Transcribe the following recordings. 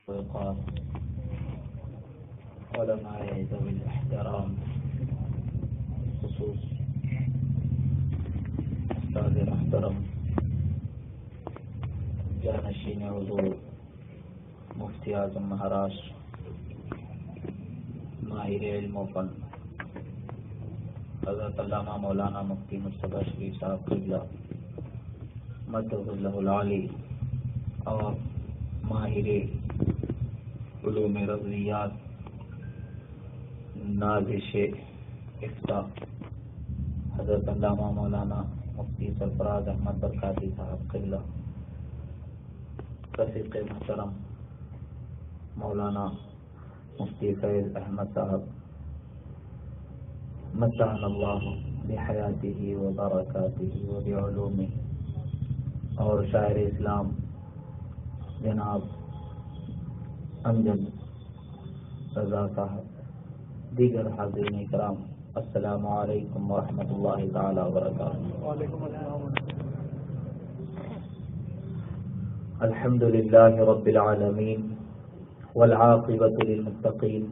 وقار علماء ذوي الاحترام خصوص استاد محترم جانشین حضور مفتی اعظم مہاراشٹر ماہر علم و فن حضرت علامہ مولانا مفتی مصطفیٰ شریف صاحب قبلہ مدح اللہ العالی اور ماہر علوم رضویات نازش افتاء حضرت علامہ مولانا مفتی سرفراز احمد برکاتی صاحب قبلہ، رفیق محترم مولانا مفتی فیض احمد صاحب متعنا اللہ بحیاتہ و برکاتہ و بعلومہ، اور شاعر اسلام جناب امجد رضا صاحب، دیگر حاضرین کرام، السلام علیکم ورحمۃ اللہ تعالی وبرکاتہ۔ وعلیکم السلام۔ الحمد للہ رب العالمین والعاقبۃ للمتقین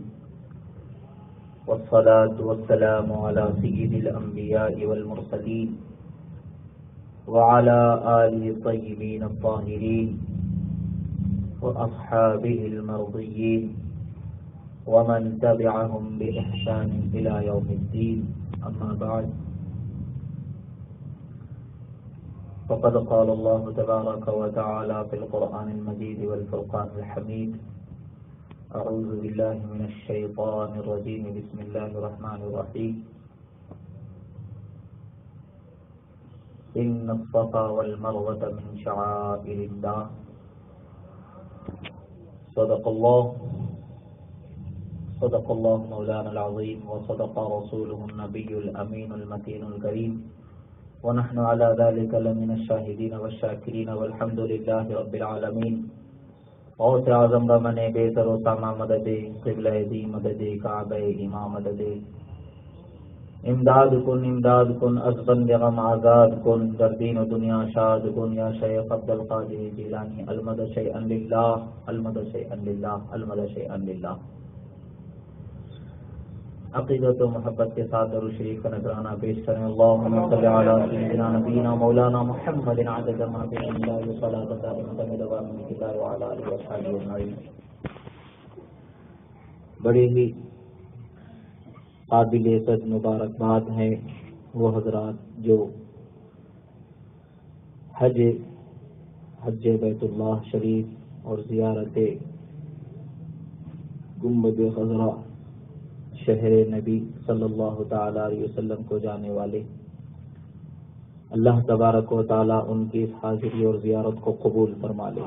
والصلاة والسلام علی سید الانبیاء والمرسلین وعلى آلہ الطیبین الطاہرین واصحابہ المرضیین ومن تبعهم بإحسان إلى يوم الدين، أما بعد، فقد قال الله تبارك وتعالى في القرآن المجيد والفرقان الحميد: أعوذ بالله من الشيطان الرجيم، بسم الله الرحمن الرحيم، إن الصفا والمروة من شعائر الله، صدق الله مولانا العظيم، وصدق رسوله النبي الأمين المتين الكريم، ونحن على ذلك لمن الشاهدين والشاكرين، والحمد لله رب العالمين۔ غوث اعظم رمن بہتر و ساما مدد، قبلہ دی مدد، کعبہ امام مدد، امداد کن از بند غم آزاد کن، در دین و دنیا شاد کن، یا شیخ عبد القادر جیلانی، المد شیئا للہ، المد شیئا للہ، المد شیئا للہ۔ عقیدت و محبت کے ساتھ درود شریف کا نذرانہ پیش کریں۔ اللہم صلی علی سیدنا نبینا مولانا محمد عدد ما بین اللہ صلاۃ دائمۃ بدوام ملک اللہ وعلی آلہ وصحبہ اجمعین۔ بڑے ہی قابل عزت مبارکباد ہیں وہ حضرات جو حج بیت اللہ شریف اور زیارت گنبد خضرا شہر نبی صلی اللہ تعالی علیہ وسلم کو جانے والے، اللہ تبارک و تعالی ان کی اس حاضری اور زیارت کو قبول فرما لے۔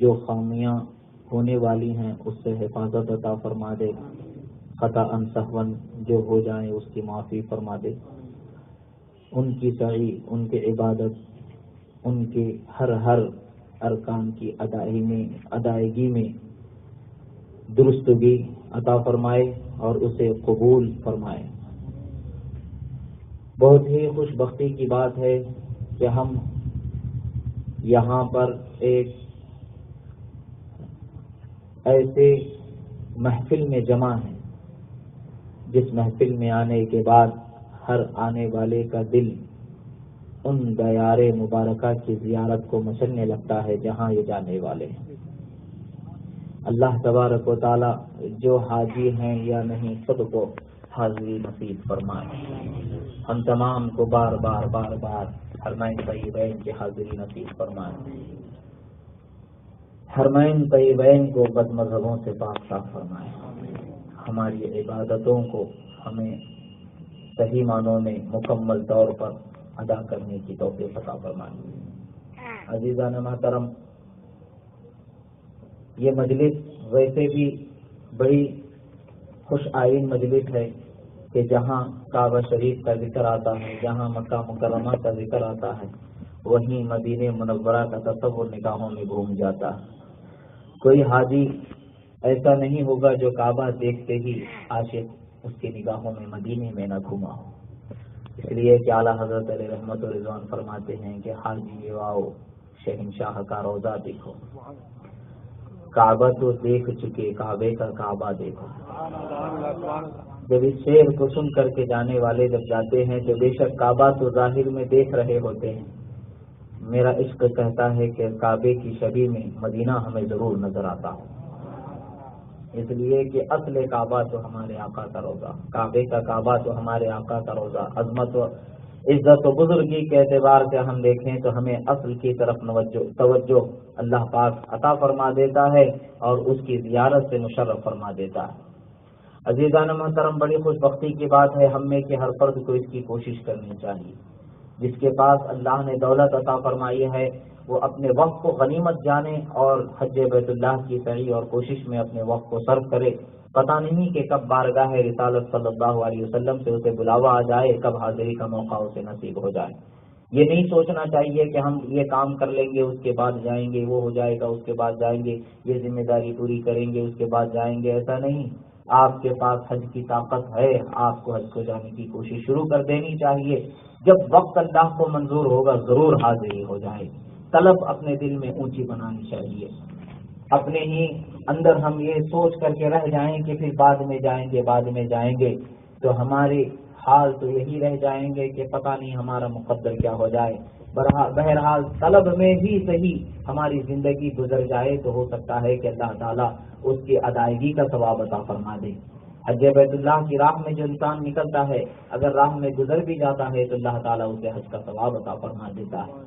جو خامیاں ہونے والی ہیں اس سے حفاظت عطا فرما دے، خطأ سہوا جو ہو جائیں اس کی معافی فرما دے، ان کی سعی، ان کی عبادت، ان کے ہر ارکان کی ادائیگی میں درستگی عطا فرمائے اور اسے قبول فرمائے۔ بہت ہی خوش بختی کی بات ہے کہ ہم یہاں پر ایک ایسے محفل میں جمع ہیں جس محفل میں آنے کے بعد ہر آنے والے کا دل ان دیار مبارکہ کی زیارت کو مچلنے لگتا ہے جہاں یہ جانے والے ہیں۔ اللہ تبارک و تعالی جو حاجی ہیں یا نہیں سب کو حاضری نصیب فرمائے۔ ہم تمام کو بار بار حرمین طیبین کی حاضری نصیب فرمائے۔ حرمین طیبین کو بد مذہبوں سے پاک صاف فرمائے۔ ہماری عبادتوں کو ہمیں صحیح معنوں میں مکمل طور پر ادا کرنے کی توفیق عطا فرمائے۔ عزیزان محترم، یہ مجلس ویسے بھی بڑی خوش آئین مجلس ہے کہ جہاں کعبہ شریف کا ذکر آتا ہے، جہاں مکہ مکرمہ کا ذکر آتا ہے، وہیں مدینہ منورہ کا تصور نگاہوں میں گھوم جاتا ہے۔ کوئی حاجی ایسا نہیں ہوگا جو کعبہ دیکھتے ہی عاشق اس کی نگاہوں میں مدینے میں نہ گھوما ہو۔ اس لیے کہ اعلیٰ حضرت علیہ رحمت و رضوان فرماتے ہیں کہ حاجی آؤ شہنشاہ کا روضہ دیکھو۔ کعبہ تو دیکھ چکے، کعبے کا کعبہ دیکھو۔ جب اس شعر کو سن کر کے جانے والے جب جاتے ہیں تو بے شک کعبہ تو ظاہر میں دیکھ رہے ہوتے ہیں، میرا عشق کہتا ہے کہ کعبے کی شبیہ میں مدینہ ہمیں ضرور نظر آتا ہے، اس لیے کہ اصل کعبہ تو ہمارے آقا کا روضہ، کعبے کا کعبہ تو ہمارے آقا کا روضہ۔ عظمت و عزت و بزرگی کے اعتبار سے ہم دیکھیں تو ہمیں اصل کی طرف توجہ اللہ پاک عطا فرما دیتا ہے اور اس کی زیارت سے مشرف فرما دیتا ہے۔ عزیزان محترم، بڑی خوش بختی کی بات ہے ہم میں کہ ہر فرد کو اس کی کوشش کرنی چاہیے۔ جس کے پاس اللہ نے دولت عطا فرمائی ہے وہ اپنے وقت کو غنیمت جانے اور حج بیت اللہ کی سعی اور کوشش میں اپنے وقت کو صرف کرے۔ پتہ نہیں کہ کب بارگاہ رسالت صلی اللہ علیہ وسلم سے اسے بلاوا آ جائے، کب حاضری کا موقع اسے نصیب ہو جائے۔ یہ نہیں سوچنا چاہیے کہ ہم یہ کام کر لیں گے اس کے بعد جائیں گے، وہ ہو جائے گا اس کے بعد جائیں گے، یہ ذمہ داری پوری کریں گے اس کے بعد جائیں گے، ایسا نہیں۔ آپ کے پاس حج کی طاقت ہے، آپ کو حج کو جانے کی کوشش شروع کر دینی چاہیے۔ جب وقت اللہ کو منظور ہوگا ضرور حاضری ہو جائے گی۔ طلب اپنے دل میں اونچی بنانی چاہیے، اپنے ہی اندر ہم یہ سوچ کر کے رہ جائیں کہ پھر بعد میں جائیں گے بعد میں جائیں گے تو ہمارے حال تو یہی رہ جائیں گے کہ پتہ نہیں ہمارا مقدر کیا ہو جائے۔ بہرحال طلب میں بھی صحیح ہماری زندگی گزر جائے تو ہو سکتا ہے کہ اللہ تعالیٰ اس کی ادائیگی کا ثواب عطا فرما دے۔ حج بیت اللہ کی راہ میں جو انسان نکلتا ہے اگر راہ میں گزر بھی جاتا ہے تو اللہ تعالیٰ اسے حج کا ثواب عطا فرما دیتا ہے۔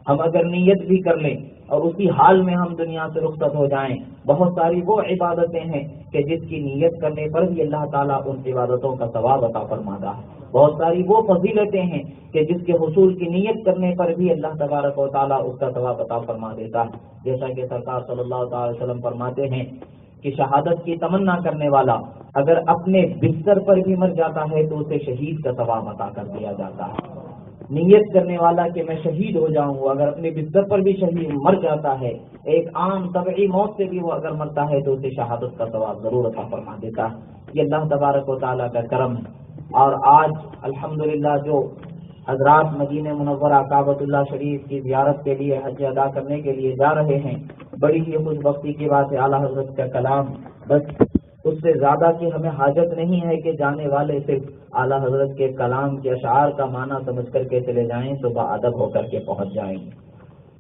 ہم اگر نیت بھی کر لیں اور اسی حال میں ہم دنیا سے رخصت ہو جائیں، بہت ساری وہ عبادتیں ہیں کہ جس کی نیت کرنے پر بھی اللہ تعالیٰ ان عبادتوں کا ثواب عطا فرماتا ہے۔ بہت ساری وہ فضیلتیں ہیں کہ جس کے حصول کی نیت کرنے پر بھی اللہ تبارک و تعالیٰ اس کا ثواب عطا فرما دیتا ہے۔ جیسا کہ سرکار صلی اللہ تعالی وسلم فرماتے ہیں کہ شہادت کی تمنا کرنے والا اگر اپنے بستر پر بھی مر جاتا ہے تو اسے شہید کا ثواب عطا کر دیا جاتا ہے۔ نیت کرنے والا کہ میں شہید ہو جاؤں گا اگر اپنے بستر پر بھی شہید مر جاتا ہے، ایک عام طبعی موت سے بھی وہ اگر مرتا ہے تو اسے شہادت کا ثواب ضرور عطا فرما دیتا ہے۔ یہ اللہ تبارک و تعالیٰ کا کرم ہے۔ اور آج الحمدللہ جو حضرات مدینہ منورہ کعبۃ اللہ شریف کی زیارت کے لیے حج ادا کرنے کے لیے جا رہے ہیں، بڑی ہی خوش بختی کی بات ہے۔ اعلیٰ حضرت کا کلام بس اس سے زیادہ کی ہمیں حاجت نہیں ہے کہ جانے والے صرف اعلیٰ حضرت کے کلام کے اشعار کا معنی سمجھ کر کے چلے جائیں تو باادب ہو کر کے پہنچ جائیں گے۔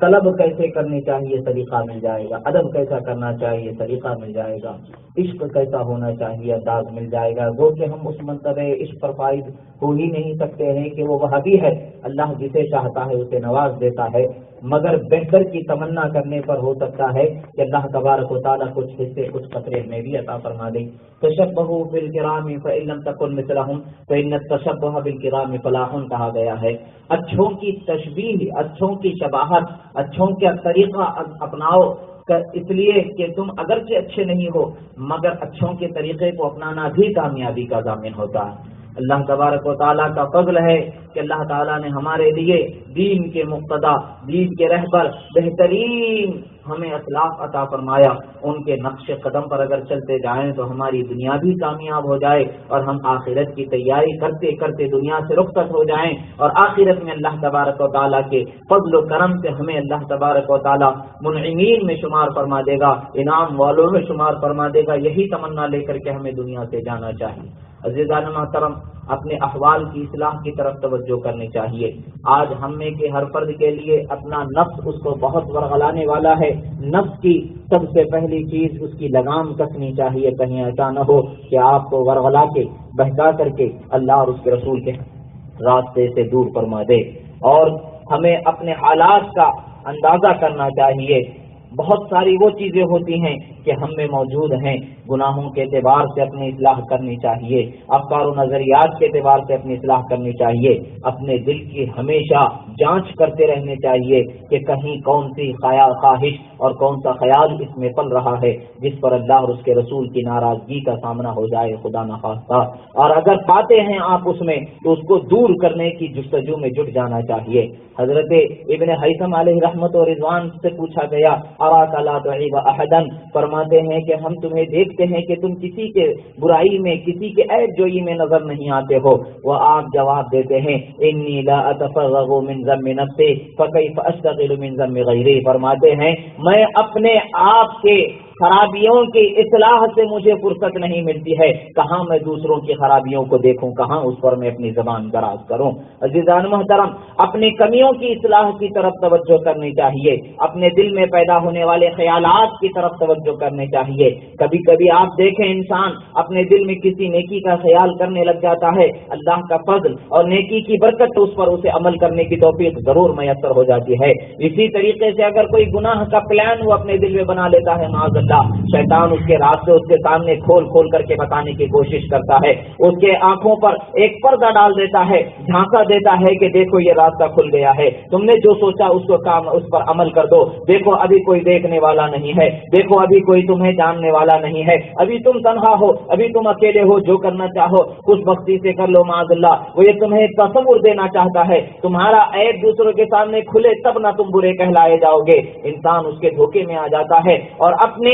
طلب کیسے کرنی چاہیے طریقہ مل جائے گا، ادب کیسا کرنا چاہیے طریقہ مل جائے گا، عشق کیسا ہونا چاہیے انداز مل جائے گا۔ وہ کہ ہم اس منتبہ عشق پر فائز ہو ہی نہیں سکتے ہیں کہ وہ وہابی ہے، اللہ جسے چاہتا ہے اسے نواز دیتا ہے، مگر بہتر کی تمنا کرنے پر ہو سکتا ہے کہ اللہ تبارک و تعالیٰ کچھ حصے کچھ قطرے میں بھی عطا فرما دے۔ تشبہوا بالکرام فإن لم تکن مثلہم فإن التشبہ بالکرام فلاح کہا گیا ہے۔ اچھوں کی تشبیہ، اچھوں کی شباہت، اچھوں کا طریقہ اپناؤ، اس لیے کہ تم اگرچہ اچھے نہیں ہو مگر اچھوں کے طریقے کو اپنانا بھی کامیابی کا ضامن ہوتا ہے۔ اللہ تبارک و تعالیٰ کا فضل ہے کہ اللہ تعالیٰ نے ہمارے لیے دین کے مقتدا، دین کے رہبر، بہترین ہمیں اسلاف عطا فرمایا۔ ان کے نقش قدم پر اگر چلتے جائیں تو ہماری دنیا بھی کامیاب ہو جائے اور ہم آخرت کی تیاری کرتے کرتے دنیا سے رخصت ہو جائیں اور آخرت میں اللہ تبارک و تعالیٰ کے فضل و کرم سے ہمیں اللہ تبارک و تعالیٰ منعمین میں شمار فرما دے گا، انعام والوں میں شمار فرما دے گا۔ یہی تمنا لے کر کے ہمیں دنیا سے جانا چاہیے۔ عزیزان محترم، اپنے احوال کی اصلاح کی طرف توجہ کرنی چاہیے۔ آج ہم میں کے ہر فرد کے لیے اپنا نفس اس کو بہت ورغلانے والا ہے۔ نفس کی سب سے پہلی چیز اس کی لگام کسنی چاہیے، کہیں ایسا نہ ہو کہ آپ کو ورغلا کے بہکا کر کے اللہ اور اس کے رسول کے راستے سے دور فرما دے۔ اور ہمیں اپنے حالات کا اندازہ کرنا چاہیے۔ بہت ساری وہ چیزیں ہوتی ہیں کہ ہم میں موجود ہیں، گناہوں کے اعتبار سے اپنی اصلاح کرنی چاہیے، افکار و نظریات کے اعتبار سے اپنی اصلاح کرنی چاہیے، اپنے دل کی ہمیشہ جانچ کرتے رہنے چاہیے کہ کہیں کون سی خواہش اور کون سا خیال اس میں پل رہا ہے جس پر اللہ اور اس کے رسول کی ناراضگی کا سامنا ہو جائے، خدا نخواستہ۔ اور اگر پاتے ہیں آپ اس میں تو اس کو دور کرنے کی جستجو میں جٹ جانا چاہیے۔ حضرت ابن حیثم علیہ رحمت و رضوان سے پوچھا گیا، اراک لا تعیب احدا، فرماتے ہیں کہ ہم تمہیں دیکھتے ہیں کہ تم کسی کے برائی میں، کسی کے عیب جوئی میں نظر نہیں آتے ہو۔ وہ آپ جواب دیتے ہیں، انی لا اتفرغ من ذم نفسی فکیف اشتغل من ذم غیری، فرماتے ہیں میں اپنے آپ کے خرابیوں کی اصلاح سے مجھے فرصت نہیں ملتی ہے، کہاں میں دوسروں کی خرابیوں کو دیکھوں، کہاں اس پر میں اپنی زبان دراز کروں۔ عزیزان محترم، اپنی کمیوں کی اصلاح کی طرف توجہ کرنی چاہیے، اپنے دل میں پیدا ہونے والے خیالات کی طرف توجہ کرنی چاہیے۔ کبھی کبھی آپ دیکھیں انسان اپنے دل میں کسی نیکی کا خیال کرنے لگ جاتا ہے، اللہ کا فضل اور نیکی کی برکت اس پر اسے عمل کرنے کی توفیق ضرور میسر ہو جاتی ہے۔ اسی طریقے سے اگر کوئی گناہ کا پلان وہ اپنے دل میں بنا لیتا ہے، معاذ اللہ، شیطان اس کے راستے اس کے سامنے کھول کھول کر کے بتانے کی کوشش کرتا ہے، اس کے آنکھوں پر ایک پردہ ڈال دیتا ہے، جھانکا دیتا ہے کہ دیکھو یہ راستہ کھل گیا ہے، تم نے جو سوچا اس پر عمل کر دو، دیکھو ابھی کوئی دیکھنے والا نہیں ہے، دیکھو ابھی کوئی تمہیں جاننے والا نہیں ہے، ابھی تم تنہا ہو، ابھی تم اکیلے ہو، جو کرنا چاہو خوش بختی سے کر لو۔ معاذ اللہ، وہ یہ تمہیں تصور دینا چاہتا ہے، تمہارا عیب دوسروں کے سامنے کھلے تب نہ تم برے کہلائے جاؤ گے۔ انسان اس کے دھوکے میں آ جاتا ہے اور اپنی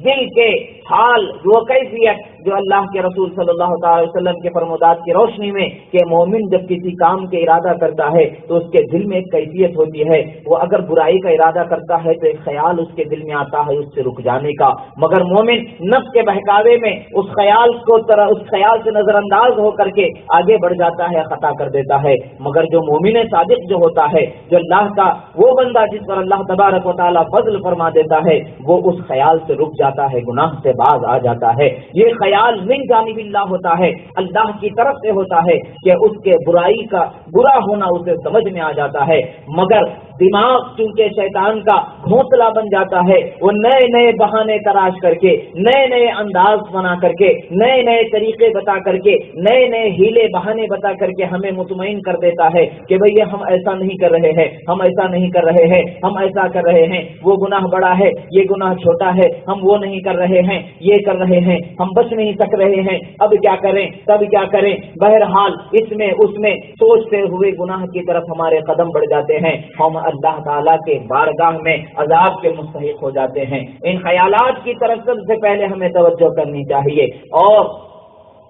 دل کے حال وہ کیفیت جو اللہ کے رسول صلی اللہ تعالی وسلم کے فرمودات کی روشنی میں کہ مومن جب کسی کام کے ارادہ کرتا ہے تو اس کے دل میں ایک کیفیت ہوتی ہے، وہ اگر برائی کا ارادہ کرتا ہے تو ایک خیال اس کے دل میں آتا ہے اس سے رک جانے کا، مگر مومن نفس کے بہکاوے میں اس خیال سے نظر انداز ہو کر کے آگے بڑھ جاتا ہے، خطا کر دیتا ہے۔ مگر جو مومن صادق جو ہوتا ہے، جو اللہ کا وہ بندہ جس پر اللہ تبارک و تعالیٰ فضل فرما دیتا ہے، وہ اس خیال سے رک جاتا ہے، گناہ سے باز آ جاتا ہے۔ یہ خیال من جانب اللہ ہوتا ہے، اللہ کی طرف سے ہوتا ہے کہ اس کے برائی کا برا ہونا اسے سمجھ میں آ جاتا ہے، مگر دماغ چونکہ شیطان کا گھونسلہ بن جاتا ہے، وہ نئے نئے بہانے تراش کر کے، نئے نئے انداز بنا کر کے، نئے نئے طریقے بتا کر کے، نئے نئے ہیلے بہانے بتا کر کے ہمیں مطمئن کر دیتا ہے کہ بھئی ہم ایسا نہیں کر رہے ہیں، ہم ایسا نہیں کر رہے ہیں، ہم ایسا کر رہے ہیں، وہ گناہ بڑا ہے، یہ گناہ چھوٹا ہے، ہم وہ نہیں کر رہے ہیں، یہ کر رہے ہیں، ہم بچ نہیں سک رہے ہیں، اب کیا کریں، تب کیا کریں۔ بہرحال اس میں اس میں سوچتے ہوئے گناہ کی طرف ہمارے قدم بڑھ جاتے ہیں، ہم اللہ تعالیٰ کے بارگاہ میں عذاب کے مستحق ہو جاتے ہیں۔ ان خیالات کی طرف سب سے پہلے ہمیں توجہ کرنی چاہیے اور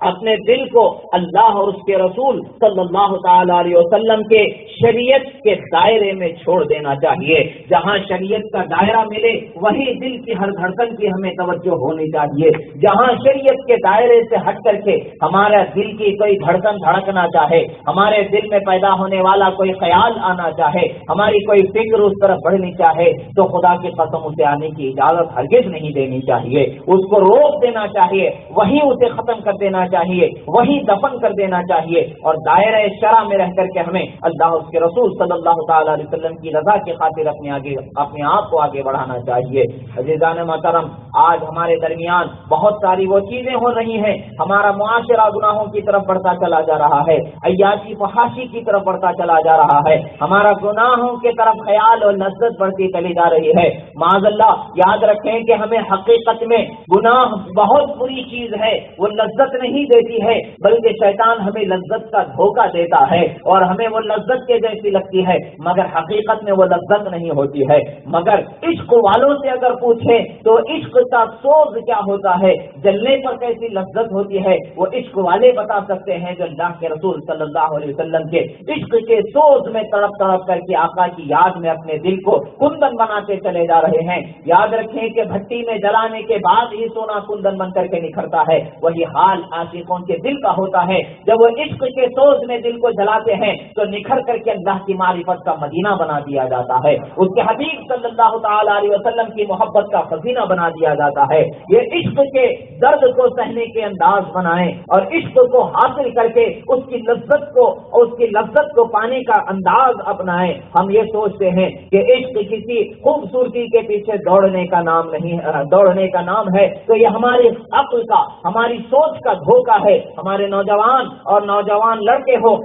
اپنے دل کو اللہ اور اس کے رسول صلی اللہ تعالی علیہ وسلم کے شریعت کے دائرے میں چھوڑ دینا چاہیے۔ جہاں شریعت کا دائرہ ملے وہی دل کی ہر دھڑکن کی ہمیں توجہ ہونی چاہیے۔ جہاں شریعت کے دائرے سے ہٹ کر کے ہمارا دل کی کوئی دھڑکن دھڑکنا چاہے، ہمارے دل میں پیدا ہونے والا کوئی خیال آنا چاہے، ہماری کوئی فکر اس طرف بڑھنی چاہے، تو خدا کی قسم اسے آنے کی اجازت ہرگز نہیں دینی چاہیے، اس کو روک دینا چاہیے، وہی اسے ختم کر دینا چاہیے، وہی دفن کر دینا چاہیے، اور دائرہ شرع میں رہ کر کے ہمیں اللہ اس کے رسول صلی اللہ تعالی علیہ وسلم کی رضا کی خاطر اپنے آپ کو آگے بڑھانا چاہیے۔ عزیزان محترم، آج ہمارے درمیان بہت ساری وہ چیزیں ہو رہی ہیں، ہمارا معاشرہ گناہوں کی طرف بڑھتا چلا جا رہا ہے، عیاشی فحاشی کی طرف بڑھتا چلا جا رہا ہے، ہمارا گناہوں کی طرف خیال اور لذت بڑھتی چلی جا رہی ہے۔ معاذ اللہ، یاد رکھیں کہ ہمیں حقیقت میں گناہ بہت بری چیز ہے، وہ لذت نہیں دیتی ہے، بلکہ شیطان ہمیں لذت کا دھوکہ دیتا ہے اور ہمیں وہ لذت کے جیسی لگتی ہے، مگر حقیقت میں وہ لذت نہیں ہوتی ہے۔ مگر عشق والوں سے اگر پوچھیں تو عشق کا سوز کیا ہوتا ہے، جلنے پر کیسی لذت ہوتی ہے، وہ عشق والے بتا سکتے ہیں، جو اللہ کے رسول صلی اللہ علیہ وسلم کے عشق کے سوز میں تڑپ تڑپ کر کے آقا کی یاد میں اپنے دل کو کندن بناتے چلے جا رہے ہیں۔ یاد رکھیں کہ بھٹی میں جلانے کے بعد ہی سونا کندن بن کر کے نکھرتا ہے، وہی حال عاشقوں کے دل کا ہوتا ہے، جب وہ عشق کے سوز میں دل کو جلاتے ہیں تو نکھر کر کے اللہ کی معرفت کا مدینہ بنا دیا جاتا ہے، اس کے حبیب صلی اللہ تعالی علیہ وسلم کی محبت کا خزینہ بنا دیا جاتا ہے۔ یہ عشق کے درد کو سہنے کے انداز بنائیں اور عشق کو حاصل کر کے اس کی لذت کو پانے کا انداز اپنائیں۔ ہم یہ سوچتے ہیں کہ عشق کسی خوبصورتی کے پیچھے دوڑنے کا نام نہیں، دوڑنے کا نام ہے، تو یہ ہماری عقل کا، ہماری سوچ کا دھوکہ ہے۔ ہمارے نوجوان اور نوجوان لڑکے ہو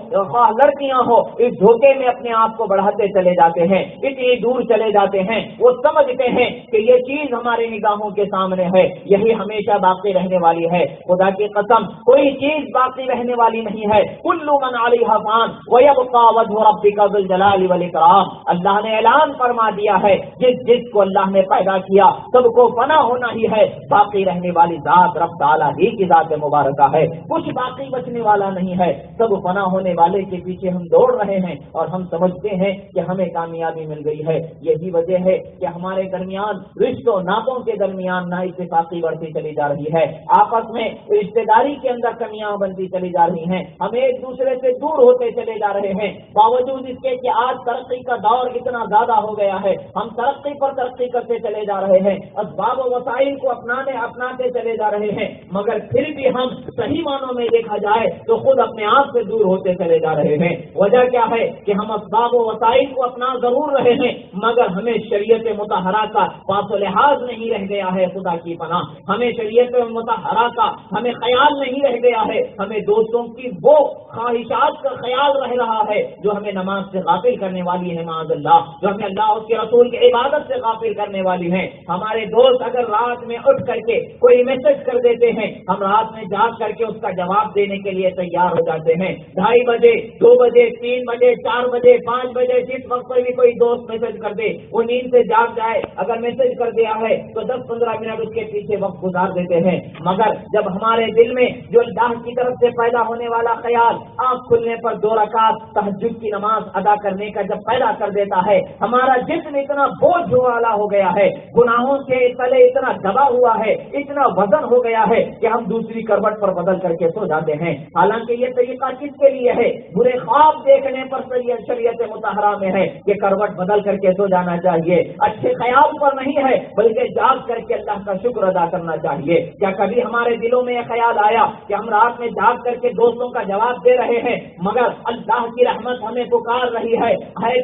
لڑکیاں ہو اس دھوکے میں اپنے آپ کو بڑھاتے چلے جاتے ہیں، اتنی دور چلے جاتے ہیں، وہ سمجھتے ہیں کہ یہ چیز ہماری نگاہوں کے سامنے ہے، یہی ہمیشہ باقی رہنے والی ہے۔ خدا کی قسم، کوئی چیز باقی رہنے والی نہیں ہے۔ کل من علیہا فان ویبقى وجہ ربک ذو الجلال والاکرام، اللہ نے اعلان فرما دیا ہے جس کو اللہ نے پیدا کیا سب کو فنا ہونا ہی ہے، باقی رہنے والی ذات رب تعالی ہی کی ذات مبارکہ کا ہے, کچھ باقی بچنے والا نہیں ہے, سب فنا ہونے والے کے پیچھے ہم دوڑ رہے ہیں اور ہم سمجھتے ہیں کہ ہمیں کامیابی مل گئی ہے. یہی وجہ ہے کہ ہمارے درمیان رشتوں ناطوں کے درمیان نااتفاقی بڑھتی چلی جا رہی ہے, آپس میں رشتے داری کے اندر کمیاں بنتی چلی جا رہی ہیں, ہم ایک دوسرے سے دور ہوتے چلے جا رہے ہیں. باوجود اس کے کہ آج ترقی کا دور اتنا زیادہ ہو گیا ہے, ہم ترقی پر ترقی کرتے چلے جا رہے ہیں, اسباب و وسائل کو اپناتے چلے جا رہے ہیں, مگر پھر بھی ہم صحیح معنوں میں دیکھا جائے تو خود اپنے آپ سے دور ہوتے چلے جا رہے ہیں. وجہ کیا ہے کہ ہم اسباب و وسائل کو اپنا ضرور رہے ہیں, مگر ہمیں شریعت مطہرہ کا پاس و لحاظ نہیں رہ گیا ہے. خدا کی پناہ, ہمیں شریعت مطہرہ کا ہمیں خیال نہیں رہ گیا ہے, ہمیں دوستوں کی وہ خواہشات کا خیال رہ رہا ہے جو ہمیں نماز سے غافل کرنے والی ہے, معاذ اللہ, جو ہمیں اللہ اس کے رسول کی عبادت سے غافل کرنے والی ہیں. ہمارے دوست اگر رات میں اٹھ کر کے کوئی میسج کر دیتے ہیں, ہم رات میں جاگ کر کے اس کا جواب دینے کے لیے تیار ہو جاتے ہیں. 2:30 بجے, 2 بجے, 3 بجے, 4 بجے, 5 بجے, جس وقت پر بھی کوئی دوست میسج کر دے, وہ نیند سے جاگ جائے, اگر میسج کر دیا ہے تو 10-15 منٹ اس کے پیچھے وقت گزار دیتے ہیں. مگر جب ہمارے دل میں جو اللہ کی طرف سے پیدا ہونے والا خیال آنکھ کھلنے پر 2 رکعت تہجد کی نماز ادا کرنے کا جب پیدا کر دیتا ہے, ہمارا جسم اتنا بوجھ والا ہو گیا ہے, گناہوں کے تلے اتنا دبا ہوا ہے, اتنا وزن ہو گیا ہے کہ ہم دوسری کروٹ پر بدل کر کے سو جاتے ہیں. حالانکہ یہ طریقہ کس کے لیے ہے؟ برے خواب دیکھنے پر شریعت مطہرہ میں ہے کہ کروٹ بدل کر کے سو جانا چاہیے, اچھے خیال پر نہیں ہے بلکہ جاگ کر کے اللہ کا شکر ادا کرنا چاہیے. کیا کبھی ہمارے دلوں میں یہ خیال آیا کہ ہم رات میں جاگ کر کے دوستوں کا جواب دے رہے ہیں مگر اللہ کی رحمت ہمیں پکار رہی ہے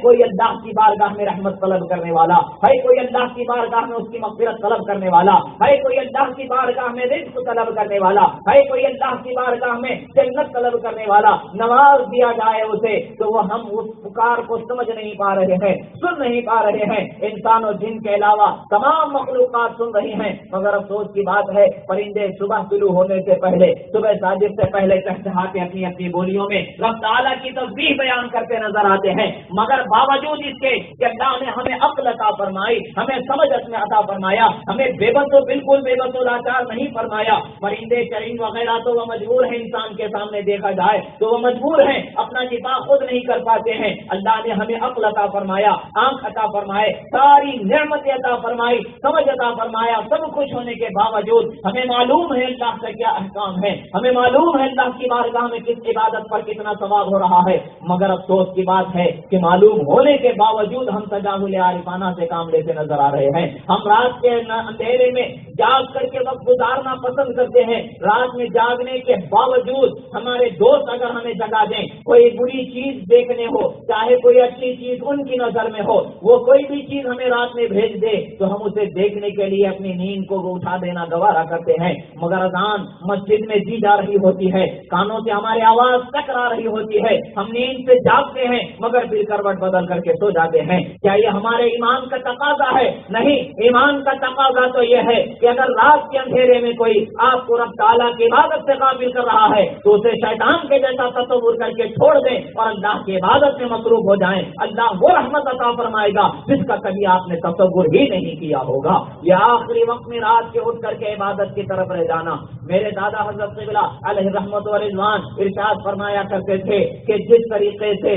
کوئی اللہ کی بارگاہ میں رحمت طلب کرنے والا ہے, کوئی اللہ کی بارگاہ میں اس کی مغفرت طلب کرنے والا ہے, کوئی اللہ کی بارگاہ میں رزق طلب کرنے والا ہے, کوئی اللہ کی بارگاہ میں جنت طلب کرنے والا, نواز دیا جائے اسے, تو وہ ہم اس پکار کو سمجھ نہیں پا رہے ہیں, سن نہیں پا رہے ہیں. انسان اور جن کے علاوہ تمام مخلوقات سن رہی ہیں, مگر افسوس کی بات ہے پرندے صبح طلوع ہونے سے پہلے, صبح ساجد سے پہلے چہچہاتے اپنی اپنی بولیوں میں رب تعالیٰ کی تسبیح بیان کرتے نظر آتے ہیں, مگر باوجود اس کے کہ اللہ نے ہمیں عقل عطا فرمائی, ہمیں سمجھ میں عطا فرمایا, ہمیں بے بس و بالکل بے بس و لاچار نہیں فرمایا. پرندے چرند وغیرہ تو وہ مجبور ہیں, انسان کے سامنے دیکھا جائے تو وہ مجبور ہیں, اپنا دفاع خود نہیں کر پاتے ہیں. اللہ نے ہمیں عقل عطا فرمایا, آنکھ عطا فرمائے, ساری نعمتیں عطا فرمائی, سمجھ عطا فرمایا. سب کچھ ہونے کے باوجود ہمیں معلوم ہے اللہ کا کیا احکام ہے, ہمیں معلوم ہے اللہ کی بارگاہ میں کس عبادت پر کتنا ثواب ہو رہا ہے, مگر افسوس کی بات ہے کہ معلوم ہونے کے باوجود ہم تجاہل عارفانہ سے کام لیتے نظر آ رہے ہیں. ہم رات کے اندھیرے میں جاگ کر کے وقت گزارنا پسند کرتے ہیں. رات میں جاگنے کے باوجود ہمارے دوست اگر ہمیں جگا دیں, کوئی بری چیز دیکھنے ہو, چاہے کوئی اچھی چیز ان کی نظر میں ہو, وہ کوئی بھی چیز ہمیں رات میں بھیج دے تو ہم اسے دیکھنے کے لیے اپنی نیند کو اٹھا دینا گوارا کرتے ہیں. مگر اذان مسجد میں دی جا رہی ہوتی ہے, کانوں سے ہماری آواز ٹکرا رہی ہوتی ہے, ہم نیند سے جاگتے ہیں مگر پھر کروٹ بدل کر کے سو جاتے ہیں. کیا یہ ہمارے ایمان کا تقاضا ہے؟ نہیں, ایمان کا تقاضا تو یہ ہے کہ اگر رات کے اندھیرے میں کوئی آپ کو رب تعالیٰ کی عبادت سے غافل کر رہا ہے تو اسے شیطان کے جیسا تصور کر کے چھوڑ دیں اور اللہ کی عبادت میں مصروف ہو جائیں. اللہ وہ رحمت عطا فرمائے گا جس کا کبھی آپ نے تصور ہی نہیں کیا ہوگا. یہ آخری وقت میں رات کے اٹھ کر کے عبادت کی طرف رہ جانا. میرے دادا حضرت قبلہ علیہ رحمت و رضوان ارشاد فرمایا کرتے تھے کہ جس طریقے سے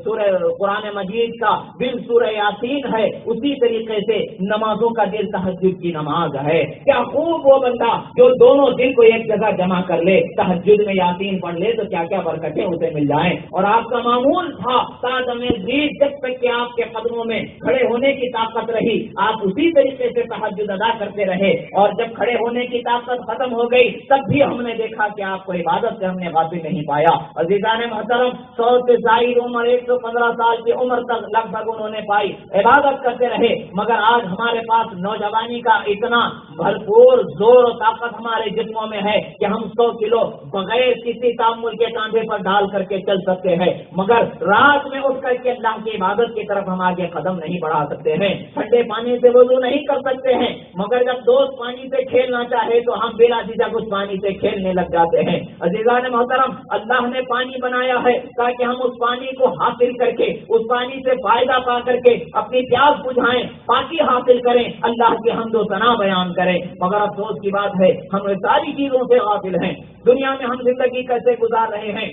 سورہ قرآن مجید کا دل سورہ یاسین ہے, اسی طریقے سے نمازوں کا دل تہجد کی نماز ہے. کیا خوب وہ بندہ جو دونوں دل کو ایک جگہ جمع کر لے, تہجد میں یاسین پڑھ لے تو کیا کیا برکتیں اسے مل جائیں. اور آپ کا معمول تھا جب تک کہ آپ کے قدموں میں کھڑے ہونے کی طاقت رہی, آپ اسی طریقے سے تہجد ادا کرتے رہے, اور جب کھڑے ہونے کی طاقت ختم ہو گئی تب بھی ہم نے دیکھا کہ آپ کو عبادت سے ہم نے غافل نہیں پایا. عزیزان محترم, 100 سے زائد عمر, 115 سال کی عمر تک لگ بھگ انہوں نے پائی, عبادت کرتے رہے, مگر آج ہمارے پاس نوجوانی کا اتنا بھرپور زور و طاقت ہمارے جسموں میں ہے کہ ہم 100 کلو بغیر کسی تعمل کے کاندھے پر ڈال کر کے چل سکتے ہیں, مگر رات میں اٹھ کر کے اللہ کی عبادت کی طرف ہم آگے قدم نہیں بڑھا سکتے ہیں. ٹھنڈے پانی سے وضو نہیں کر سکتے ہیں, مگر جب دوست پانی سے کھیلنا چاہے تو ہم بلا جھجک اس پانی سے کھیلنے لگ جاتے ہیں. عزیزان محترم, اللہ نے پانی بنایا ہے تاکہ ہم اس پانی کو حاصل کر کے, اس پانی سے فائدہ پا کر کے اپنی پیاس بجھائیں، پاکی حاصل کریں، اللہ کی حمد و ثنا بیان کریں۔ مگر افسوس کی بات ہے ہم ساری چیزوں سے غافل ہیں۔ دنیا میں ہم زندگی کیسے گزار رہے ہیں؟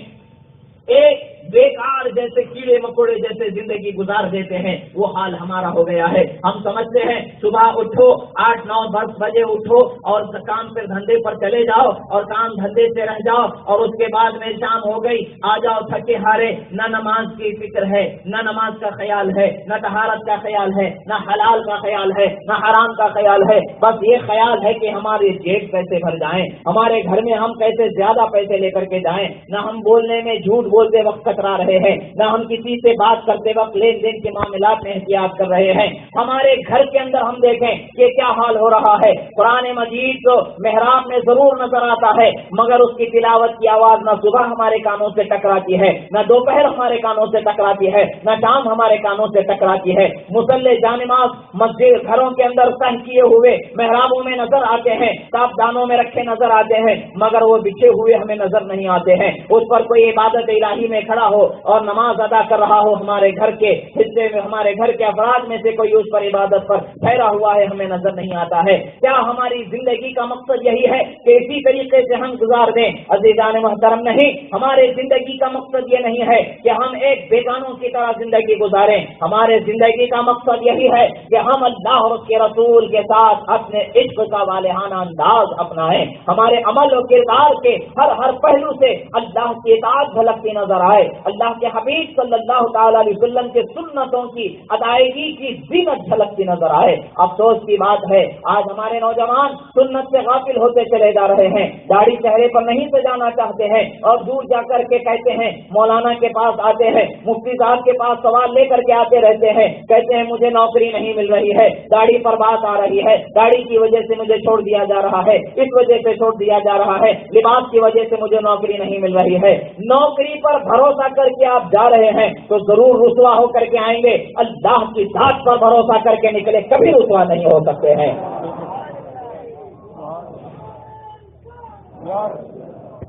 ایک بیکار جیسے کیڑے مکوڑے جیسے زندگی گزار دیتے ہیں، وہ حال ہمارا ہو گیا ہے۔ ہم سمجھتے ہیں صبح اٹھو 8 9 10 بجے اٹھو اور کام پہ دھندے پر چلے جاؤ اور کام دھندے سے رہ جاؤ، اور اس کے بعد میں شام ہو گئی آ جاؤ تھکے ہارے، نہ نماز کی فکر ہے، نہ نماز کا خیال ہے، نہ طہارت کا خیال ہے، نہ حلال کا خیال ہے، نہ حرام کا خیال ہے، بس یہ خیال ہے کہ ہمارے جیب کیسے بھر جائیں، ہمارے گھر میں ہم کیسے زیادہ پیسے لے کر کے جائیں، نہ ہم بولنے میں جھوٹ بولتے وقت کترا رہے ہیں، نہ ہم کسی سے بات کرتے وقت لین دین کے معاملات میں احتیاط کر رہے ہیں۔ ہمارے گھر کے اندر ہم دیکھیں کہ کیا حال ہو رہا ہے، قرآن مجید تو محراب میں ضرور نظر آتا ہے، مگر اس کی تلاوت کی آواز نہ صبح ہمارے کانوں سے ٹکراتی ہے، نہ دوپہر ہمارے کانوں سے ٹکراتی ہے، نہ شام ہمارے کانوں سے ٹکراتی ہے۔ مصلی جانماز مسجد گھروں کے اندر تہ کیے ہوئے محرابوں میں نظر آتے ہیں، صاف دانوں میں رکھے نظر آتے ہیں، مگر وہ بچھے ہوئے ہمیں نظر نہیں آتے ہیں۔ اس پر کوئی عبادت الہی میں کھڑا ہو اور نماز ادا کر رہا ہو، ہمارے گھر کے حصے میں ہمارے گھر کے افراد میں سے کوئی اس پر عبادت پر ٹھہرا ہوا ہے، ہمیں نظر نہیں آتا ہے۔ کیا ہماری زندگی کا مقصد یہی ہے کہ اسی طریقے سے ہم گزار دیں؟ عزیزان محترم، نہیں، ہمارے زندگی کا مقصد یہ نہیں ہے کہ ہم ایک بیگانوں کی طرح زندگی گزاریں۔ ہمارے زندگی کا مقصد یہی ہے کہ ہم اللہ اور اس کے رسول کے ساتھ اپنے عشق کا والہانہ انداز اپنائیں، ہمارے عمل و کردار کے ہر پہلو سے اللہ کی اطاعت جھلکتی نظر آئے، اللہ کے حبیب صلی اللہ تعالی علیہ وسلم کے سنتوں کی ادائیگی کی زینت جھلکتی نظر آئے۔ افسوس کی بات ہے آج ہمارے نوجوان سنت سے غافل ہوتے چلے جا رہے ہیں، داڑھی چہرے پر نہیں سجانا چاہتے ہیں اور دور جا کر کے کہتے ہیں، مولانا کے پاس آتے ہیں، مفتی صاحب کے پاس سوال لے کر کے آتے رہتے ہیں، کہتے ہیں مجھے نوکری نہیں مل رہی ہے، داڑھی پر بات آ رہی ہے، داڑھی کی وجہ سے مجھے چھوڑ دیا جا رہا ہے، اس وجہ سے چھوڑ دیا جا رہا ہے، لباس کی وجہ سے مجھے نوکری نہیں مل رہی ہے۔ نوکری پر بھروسہ کر کے آپ جا رہے ہیں تو ضرور رسوا ہو کر کے آئیں گے، اللہ کی ذات پر بھروسہ کر کے نکلے کبھی رسوا نہیں ہو سکتے ہیں۔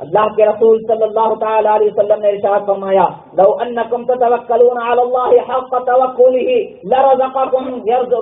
اللہ کے رسول صلی اللہ تعالی علیہ وسلم نے ارشاد فرمایا، لو انکم تتوکلون علی اللہ حق توکلہ لرزقکم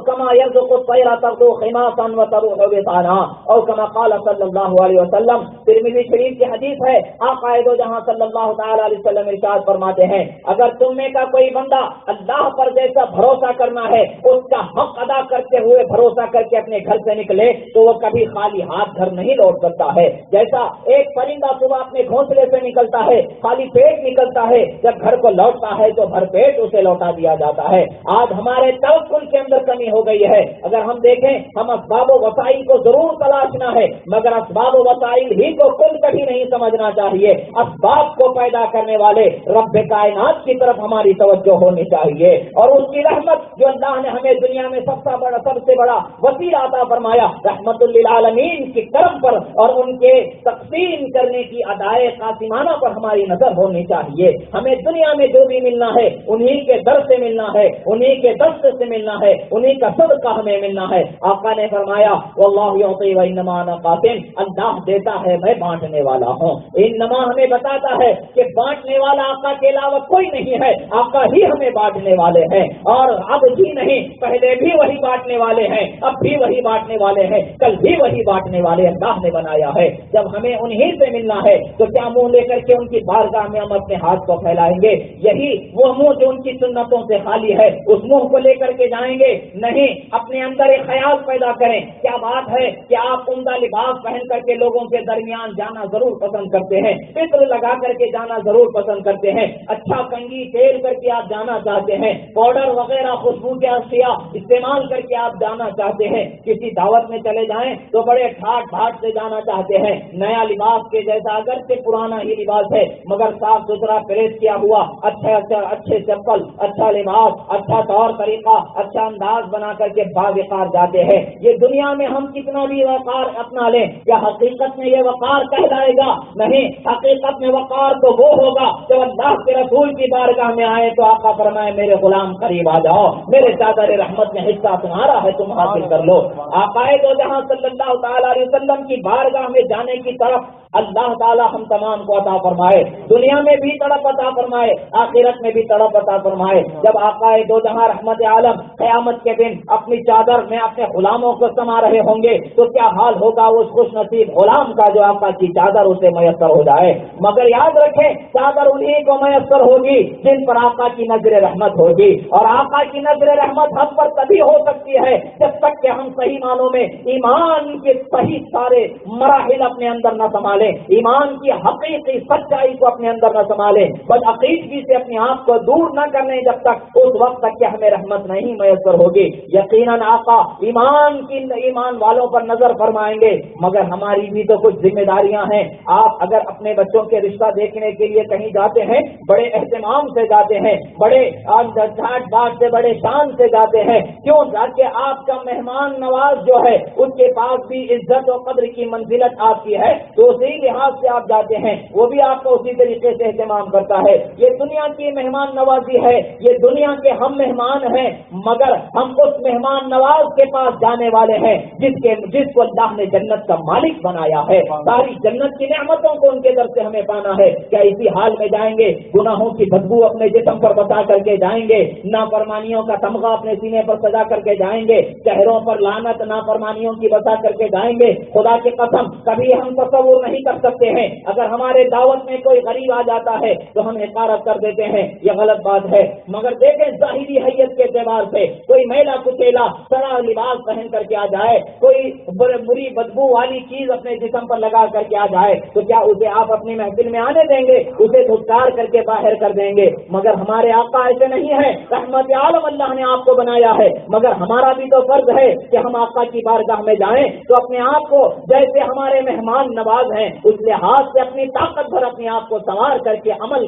کما یرزق الطیر تغدو خماصا وتروح بطانا، اور کما قال صلی اللہ علیہ وسلم۔ ترمذی شریف کی حدیث ہے، آقا دو جہاں صلی اللہ تعالی علیہ وسلم ارشاد فرماتے ہیں، اگر تم میں کا کوئی بندہ اللہ پر جیسا بھروسہ کرنا ہے اس کا حق ادا کرتے ہوئے بھروسہ کر کے اپنے گھر سے نکلے تو وہ کبھی خالی ہاتھ گھر نہیں لوٹ سکتا ہے۔ جیسا ایک پرندہ اپنے گھونسلے سے نکلتا ہے، خالی پیٹ نکلتا ہے، جب گھر کو لوٹتا ہے تو بھر پیٹ اسے لوٹا دیا جاتا ہے۔ آج ہمارے توکل کے اندر کمی ہو گئی ہے۔ اگر ہم دیکھیں، ہم اسباب و وسائل کو ضرور تلاشنا ہے، مگر اسباب و وسائل ہی کو کل کبھی نہیں سمجھنا چاہیے، اسباب کو پیدا کرنے والے رب کائنات کی طرف ہماری توجہ ہونی چاہیے، اور اس کی رحمت جو اللہ نے ہمیں دنیا میں سب سے بڑا وسیلہ عطا فرمایا، رحمت للعالمین کی کرم پر اور ان کے تقسیم کرنے کی ادائے قاسمانہ پر ہماری نظر ہونی چاہیے۔ ہمیں دنیا میں جو بھی ملنا ہے انہی کے در سے ملنا ہے، انہی کے دست سے ملنا ہے، انہی کا صدقہ ہمیں ملنا ہے۔ آقا نے فرمایا، واللہ یعطی وانما انا قاسم، اللہ دیتا ہے میں بانٹنے والا ہوں۔ انما ہمیں بتاتا ہے کہ بانٹنے والا آقا کے علاوہ کوئی نہیں ہے، آقا ہی ہمیں بانٹنے والے ہیں، اور اب ہی نہیں، پہلے بھی وہی بانٹنے والے ہیں، اب بھی وہی بانٹنے والے ہیں، کل بھی وہی بانٹنے والے اللہ نے بنایا ہے۔ جب ہمیں انہی سے ملنا ہے تو کیا منہ لے کر کے ان کی بارگاہ میں ہم اپنے ہاتھ کو پھیلائیں گے؟ یہی وہ منہ جو ان کی سنتوں سے خالی ہے، اس منہ کو لے کر کے جائیں گے؟ نہیں، اپنے اندر ایک خیال پیدا کریں، کیا بات ہے کہ آپ عمدہ لباس پہن کر کے لوگوں کے درمیان جانا ضرور پسند کرتے ہیں، عطر لگا کر کے جانا ضرور پسند کرتے ہیں، اچھا کنگھی تیل کر کے آپ جانا چاہتے ہیں، پاؤڈر وغیرہ خوشبو کے اشیاء استعمال کر کے آپ جانا چاہتے ہیں، کسی دعوت میں چلے جائیں تو بڑے ٹھاٹ بھاٹ سے جانا چاہتے ہیں، نیا لباس کے جیسا اگر سے پرانا ہی لباس ہے مگر صاف ستھرا پریس کیا ہوا، اچھے چپل، اچھا لباس، اچھا طور طریقہ، اچھا انداز بنا کر کے باوقار جاتے ہیں۔ یہ دنیا میں ہم کتنا بھی وقار اپنا لیں، کیا حقیقت میں یہ وقار کہلائے گا؟ نہیں، حقیقت میں وقار تو وہ ہوگا جب اللہ کے رسول کی بارگاہ میں آئے تو آقا فرمائے، میرے غلام قریب آ جاؤ، میرے چادر رحمت میں حصہ تمہارا ہے، تم حاصل کر لو۔ آقا دو جہاں صلی اللہ تعالیٰ علیہ وسلم کی بارگاہ میں جانے کی طرف اللہ تعالیٰ ہم تمام کو عطا فرمائے، دنیا میں بھی تڑپ عطا فرمائے، آخرت میں بھی تڑپ عطا فرمائے۔ جب آقا دو جہاں رحمت عالم قیامت کے دن اپنی چادر میں اپنے غلاموں کو سما رہے ہوں گے تو کیا حال ہوگا اس خوش نصیب غلام کا جو آقا کی چادر اسے میسر ہو جائے۔ مگر یاد رکھیں چادر انہی کو میسر ہوگی جن پر آقا کی نظر رحمت ہوگی، اور آقا کی نظر رحمت ہم پر تبھی ہو سکتی ہے جب تک کہ ہم صحیح معنوں میں ایمان کے صحیح سارے مراحل اپنے اندر نہ سنبھالیں، ایمان کی حقیقی سچائی کو اپنے اندر نہ سنبھالیں، بدعقیدگی سے اپنے آپ کو دور نہ کرنے جب تک اس وقت تک کہ ہمیں رحمت نہیں میسر ہوگی۔ یقیناً آقا ایمان والوں پر نظر فرمائیں گے، مگر ہماری بھی تو کچھ ذمہ داریاں ہیں۔ آپ اگر اپنے بچوں کے رشتہ دیکھنے کے لیے کہیں جاتے ہیں بڑے اہتمام سے جاتے ہیں، بڑے جھاٹ باٹ سے بڑے شان سے جاتے ہیں، کیوں؟ تاکہ آپ کا مہمان نواز جو ہے اس کے پاس بھی عزت و قدر کی منزلت آپ کی ہے، تو اسی لحاظ سے آپ جاتے ہیں، وہ بھی آپ کو اسی طریقے سے اہتمام کرتا ہے۔ یہ دنیا کی مہمان نوازی ہے، یہ دنیا کے ہم مہمان ہیں، مگر ہم اس مہمان نواز کے پاس جانے والے ہیں جس کو اللہ نے جنت کا مالک بنایا ہے۔ ساری جنت کی نعمتوں کو ان کے در سے ہمیں پانا ہے۔ کیا اسی حال میں جائیں گے؟ گناہوں کی بدبو اپنے جسم پر بتا کر کے جائیں گے، نافرمانیوں کا تمغہ اپنے سینے پر سجا کر کے جائیں گے، چہروں پر لعنت نافرمانیوں کی بتا کر کے جائیں گے؟ خدا کی قسم کبھی ہم تصور نہیں کر سکتے ہیں۔ اگر ہمارے دعوت میں کوئی غریب آ جاتا ہے تو ہم حقارت کر دیتے ہیں، یہ غلط بات ہے۔ مگر دیکھیں ظاہری حیت کے اعتبار سے کوئی میلا کچیلا سڑا لباس پہن کر کے آ جائے، کوئی بری بدبو والی چیز اپنے جسم پر لگا کر کے آ جائے تو کیا اسے آپ اپنی محفل میں آنے دیں گے؟ اسے دھتکار کر کے باہر کر دیں گے۔ مگر ہمارے آقا ایسے نہیں ہے، رحمت عالم اللہ نے آپ کو بنایا ہے، مگر ہمارا بھی تو فرض ہے کہ ہم آقا کی بارگاہ میں جائیں تو اپنے آپ کو جیسے ہمارے مہمان نواز ہیں اس لحاظ سے اپنی طاقت بھر اپنے آپ کو سنوار کر کے عمل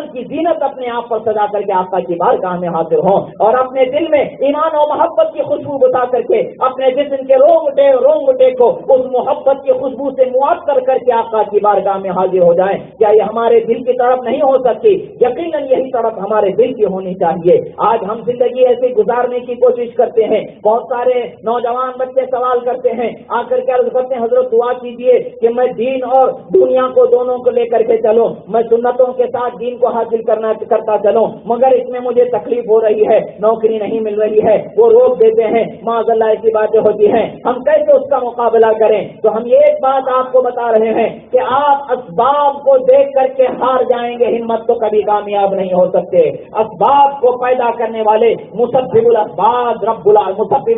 کی زینت اپنے آپ پر سجا کر کے آقا کی بارگاہ میں حاضر ہوں، اور اپنے دل میں ایمان و محبت کی خوشبو بتا کر کے اپنے جسم کے رونگٹے کو اس محبت کی خوشبو سے معطر کر کے آقا کی بارگاہ میں حاضر ہو جائیں۔ کیا یہ ہمارے دل کی طرف نہیں ہو سکتی؟ یقیناً یہی طرف ہمارے دل کی ہونی چاہیے۔ آج ہم زندگی ایسی گزارنے کی کوشش کرتے ہیں، بہت سارے نوجوان بچے سوال کرتے ہیں، آ کر کے عرض کرتے ہیں حضرت دعا کیجیے کہ میں دین اور دنیا کو دونوں کو لے کر کے چلوں، میں سنتوں کے ساتھ دین کو حاصل کرتا چلوں، مگر اس میں مجھے تکلیف ہو رہی ہے، نوکری نہیں مل رہی ہے، وہ روک دیتے ہیں، معاذ اللہ ایسی باتیں ہوتی ہیں، ہم کیسے اس کا مقابلہ کریں؟ تو ہم یہ ایک بات آپ کو بتا رہے ہیں کہ آپ اسباب کو دیکھ کر کے ہار جائیں گے، ہمت تو کبھی کامیاب نہیں ہو سکتے۔ اسباب کو پیدا کرنے والے مسبب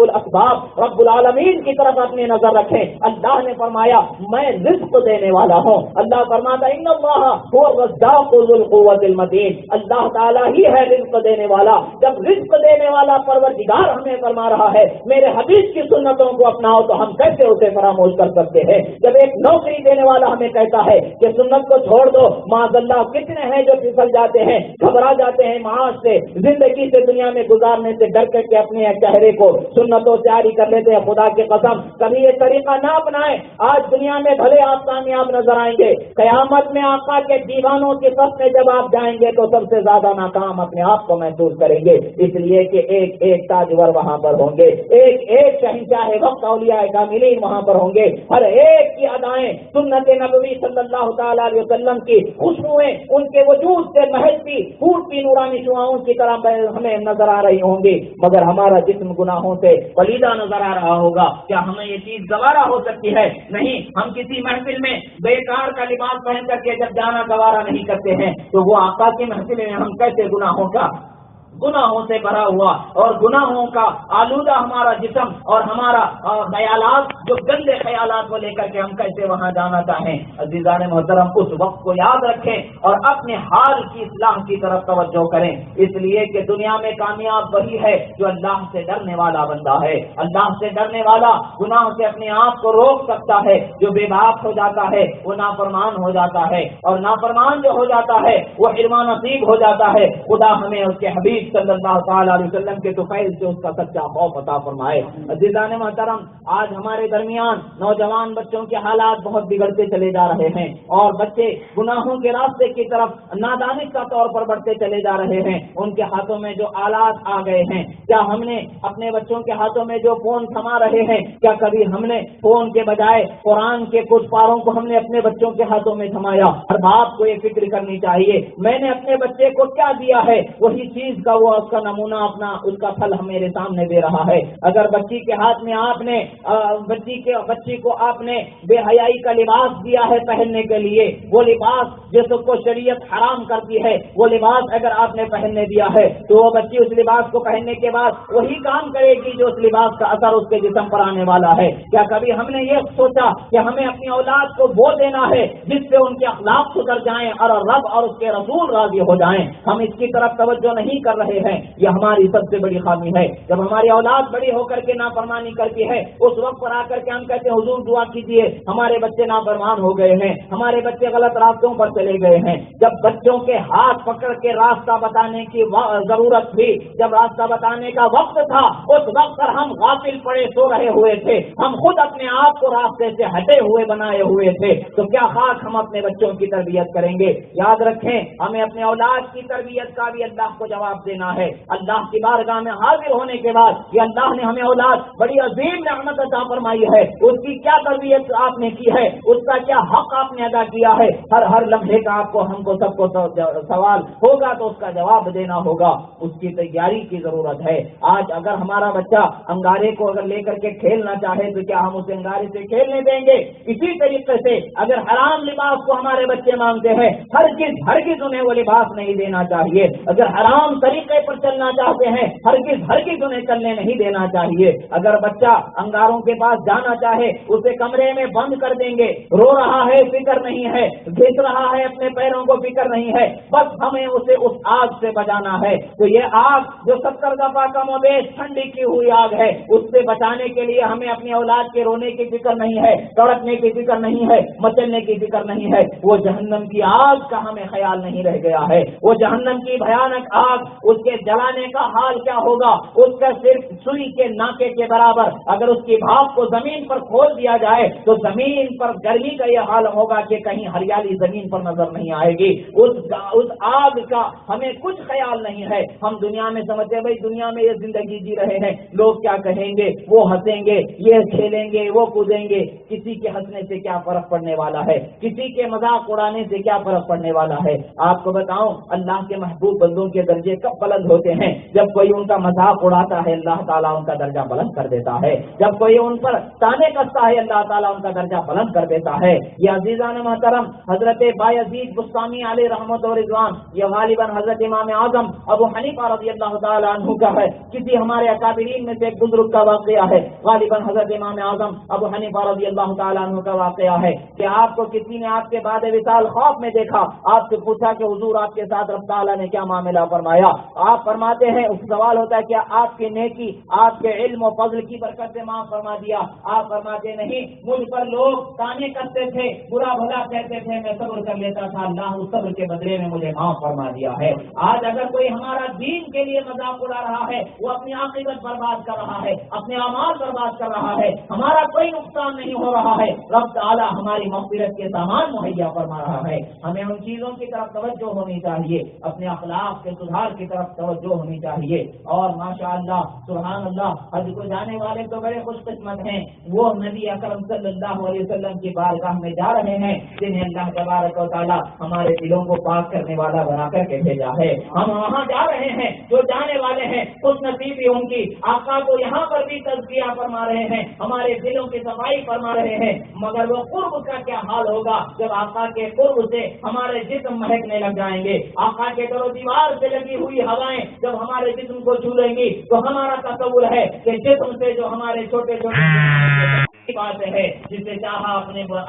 الاسباب رب العالمین کی طرف اپنی نظر رکھیں۔ اللہ نے فرمایا میں رزق دینے والا ہوں، اللہ فرماتا ان اللہ هو الرزاق ذو القوة المتین، اللہ تعالیٰ ہی ہے رزق دینے والا۔ جب رزق دینے والا پروردگار ہمیں فرما رہا ہے میرے حبیب کی سنتوں کو اپناؤ تو ہم کیسے اسے فراموش کر سکتے ہیں؟ جب ایک نوکری دینے والا ہمیں کہتا ہے کہ سنت کو چھوڑ دو، معاذ اللہ کتنے ہیں جو پھسل جاتے ہیں، گھبرا جاتے ہیں معاش سے، زندگی سے دنیا میں گزارنے سے ڈر کر کے اپنے چہرے کو سنتوں سے جاری کر لیتے ہیں۔ خدا کی قسم کبھی یہ طریقہ نہ اپنائیں۔ آج دنیا میں بھلے آپ کامیاب نظر آئیں گے، قیامت میں آقا کے دیوانوں کی صف میں جب آپ جائیں گے تو سب سے زیادہ ناکام اپنے آپ کو محسوس کریں گے، اس لیے کہ ایک ایک تاجور وہاں پر ہوں گے، ایک ایک شہنشاہ وقت اولیاء کاملین وہاں پر ہوں گے، ہر ایک کی ادائیں سنت نبوی صلی اللہ تعالی علیہ وسلم کی خوشبوئیں ان کے وجود سے مہکتی پھوٹتی نورانی شعاؤں کی طرح ہمیں نظر آ رہی ہوں گی، مگر ہمارا جسم گناہوں سے پلیدہ نظر آ رہا ہوگا۔ کیا ہمیں یہ چیز گوارا ہو سکتی ہے؟ نہیں۔ ہم کسی محفل میں بیکار کا لباس پہن کر کے جب جانا گوارا نہیں کرتے ہیں تو وہ آقا کی محفل میں ہم کیسے گناہوں سے بھرا ہوا اور گناہوں کا آلودہ ہمارا جسم اور ہمارا خیالات جو گندے خیالات کو لے کر کے ہم کیسے وہاں جانا چاہیں؟ عزیزان محترم اس وقت کو یاد رکھیں اور اپنے حال کی اصلاح کی طرف توجہ کریں، اس لیے کہ دنیا میں کامیاب وہی ہے جو اللہ سے ڈرنے والا بندہ ہے۔ اللہ سے ڈرنے والا گناہ سے اپنے آپ کو روک سکتا ہے، جو بے باک ہو جاتا ہے وہ نافرمان ہو جاتا ہے، اور نافرمان جو ہو جاتا ہے وہ حرمان نصیب ہو جاتا ہے۔ خدا ہمیں اس کے حبیب صلی اللہ تعالیٰ علیہ وسلم کے طفیل سے اس کا سچا خوف عطا فرمائے۔ عزیزان محترم، آج ہمارے درمیان نوجوان بچوں کے حالات بہت بگڑتے چلے جا رہے ہیں اور بچے گناہوں کے راستے کی طرف نادانستہ طور پر بڑھتے چلے جا رہے ہیں۔ ان کے ہاتھوں میں جو آلات آ گئے ہیں، کیا ہم نے اپنے بچوں کے ہاتھوں میں جو فون تھما رہے ہیں، کیا کبھی ہم نے فون کے بجائے قرآن کے کچھ پاروں کو ہم نے اپنے بچوں کے ہاتھوں میں تھمایا؟ ہر باپ کو یہ فکر کرنی چاہیے، میں نے اپنے بچے کو کیا دیا ہے، وہی چیز کا وہ اس کا نمونہ اپنا اس کا پھل میرے سامنے دے رہا ہے۔ اگر بچی کے ہاتھ میں آپ نے بچی کو آپ نے بے حیائی کا لباس دیا ہے پہننے کے لیے، وہ لباس جس کو شریعت حرام کرتی ہے، وہ لباس اگر آپ نے پہننے دیا ہے تو وہ بچی اس لباس کو پہننے کے بعد وہی کام کرے گی جو اس لباس کا اثر اس کے جسم پر آنے والا ہے۔ کیا کبھی ہم نے یہ سوچا کہ ہمیں اپنی اولاد کو وہ دینا ہے جس سے ان کے اخلاق سدھر جائیں اور رب اور اس کے رسول راضی ہو جائیں؟ ہم اس کی طرف توجہ نہیں کر رہے ہیں، یہ ہماری سب سے بڑی خامی ہے۔ جب ہماری اولاد بڑی ہو کر کے نافرمانی کرتی ہے، اس وقت پر آ کر کے ہم کہتے ہیں حضور دعا کیجیے، ہمارے بچے نافرمان ہو گئے ہیں، ہمارے بچے غلط راستوں پر چلے گئے ہیں۔ جب بچوں کے ہاتھ پکڑ کے راستہ بتانے کی ضرورت تھی، جب راستہ بتانے کا وقت تھا، اس وقت پر ہم غافل پڑے سو رہے ہوئے تھے، ہم خود اپنے آپ کو راستے سے ہٹے ہوئے بنائے ہوئے تھے، تو کیا خاک ہم اپنے بچوں کی تربیت کریں گے؟ یاد رکھیں، ہمیں اپنے اولاد کی تربیت کا بھی اللہ کو جواب دینا ہے۔ اللہ کی بارگاہ میں حاضر ہونے کے بعد یہ اللہ نے ہمیں اولاد بڑی عظیم نعمت عطا فرمائی ہے، اس کی کیا تربیت آپ نے کی ہے، اس کا کیا حق آپ نے ادا کیا ہے؟ ہر لمحے کا آپ کو ہم کو سب کو سوال ہوگا تو اس کا جواب دینا ہوگا، اس کی تیاری کی ضرورت ہے۔ آج اگر ہمارا بچہ انگارے کو اگر لے کر کے کھیلنا چاہے تو کیا ہم اسے انگارے سے کھیلنے دیں گے؟ اسی طریقے سے اگر حرام لباس کو ہمارے بچے مانگتے ہیں، ہرگز انہیں وہ لباس نہیں دینا چاہیے۔ اگر حرام طریقے پر چلنا چاہتے ہیں، ہرگز انہیں چلنے نہیں دینا چاہیے۔ اگر بچہ انگاروں کے پاس جانا چاہے، اسے کمرے میں بند کر دیں گے، رو رہا ہے فکر نہیں ہے، گھس رہا ہے اپنے پیروں کو فکر نہیں ہے، بس ہمیں اسے اس آگ سے بچانا ہے۔ تو یہ آگ جو 70 دفعہ کم و بیش ٹھنڈی کی ہوئی آگ ہے، اس سے بچانے کے لیے ہمیں اپنی اولاد کے رونے کی فکر نہیں ہے، تڑپنے کی فکر نہیں ہے، مچلنے کی فکر نہیں ہے۔ وہ جہنم کی آگ کا ہمیں خیال نہیں رہ گیا ہے۔ وہ جہنم کی بھیانک آگ، اس کے جلانے کا حال کیا ہوگا؟ اس کا صرف سوئی کے ناکے کے برابر اگر اس کی بھاپ کو زمین پر کھول دیا جائے تو زمین پر گرمی کا یہ حال ہوگا کہ کہیں ہریالی زمین پر نظر نہیں آئے گی۔ اس آگ کا ہمیں کچھ خیال نہیں ہے۔ ہم دنیا میں سمجھتے ہیں بھائی دنیا میں یہ زندگی جی رہے ہیں، لوگ کیا کہیں گے، وہ ہنسیں گے، یہ کھیلیں گے، وہ کودیں گے۔ کسی کے ہنسنے سے کیا فرق پڑنے والا ہے؟ کسی کے مذاق اڑانے سے کیا فرق پڑنے والا ہے؟ آپ کو بتاؤں، اللہ کے محبوب بندوں کے درجے کب بلند ہوتے ہیں؟ جب کوئی ان کا مذاق اڑاتا ہے، اللہ تعالیٰ ان کا درجہ بلند کر دیتا ہے۔ جب کوئی ان پر تانے کستا ہے، اللہ تعالیٰ ان کا درجہ بلند کر دیتا ہے۔ یہ عزیزان محترم، حضرت بایزید بستامی علیہ رحمت و رضوان، یہ غالباً حضرت امام اعظم ابو حنیفہ رضی اللہ تعالیٰ عنہ کا ہے، کسی ہمارے اکابرین میں سے ایک بزرگ کا واقعہ ہے، غالباً حضرت امام اعظم ابو حنیفہ رضی اللہ تعالیٰ عنہ کا واقعہ ہے کہ آپ کو کسی نے آپ کے بعد وصال خوف میں دیکھا، آپ سے پوچھا کہ حضور آپ کے ساتھ رب تعالیٰ نے کیا معاملہ فرمایا؟ آپ فرماتے ہیں، سوال ہوتا ہے کیا آپ کی نیکی، آپ کے علم و فضل کی برکت سے معاف فرما دیا؟ آپ فرماتے نہیں، مجھ پر لوگ تانے کرتے تھے، برا بھلا کہتے تھے، میں صبر کر لیتا تھا، اللہ اس صبر کے بدلے میں مجھے معاف فرما دیا ہے۔ آج اگر کوئی ہمارا دین کے لیے مذاق اڑا رہا ہے، وہ اپنی عاقبت برباد کر رہا ہے، اپنے اعمال برباد کر رہا ہے، ہمارا کوئی نقصان نہیں ہو رہا ہے، رب تعالیٰ ہماری مغفرت کے سامان مہیا فرما رہا ہے۔ ہمیں ان چیزوں کی طرف توجہ ہونی چاہیے، اپنے اخلاق کے سدھار کی طرف توجہ ہونی چاہیے۔ اور ماشاء اللہ، سبحان اللہ، حج کو جانے والے تو بڑے خوش قسمت ہیں، وہ نبی اکرم صلی اللہ علیہ وسلم کی بارگاہ میں جا رہے ہیں، جنہیں اللہ تبارک و تعالیٰ ہمارے دلوں کو پاک کرنے والا بنا کر کے بھیجا ہے۔ ہم وہاں جا رہے ہیں، جو جانے والے ہیں خوش نصیبی ان کی، آقا کو یہاں پر بھی تزکیہ فرما رہے ہیں، ہمارے دلوں کی صفائی فرما رہے ہیں، مگر وہ قرب کا کیا حال ہوگا جب آقا کے قرب سے ہمارے جسم مہکنے لگ جائیں گے؟ آقا کے در و دیوار سے لگی ہوئی ہوائیں جب ہمارے جسم کو چھو لیں گی تو ہمارا تصور ہے کہ جسم سے جو ہمارے چھوٹے چھوٹے بات ہے، جسے چاہا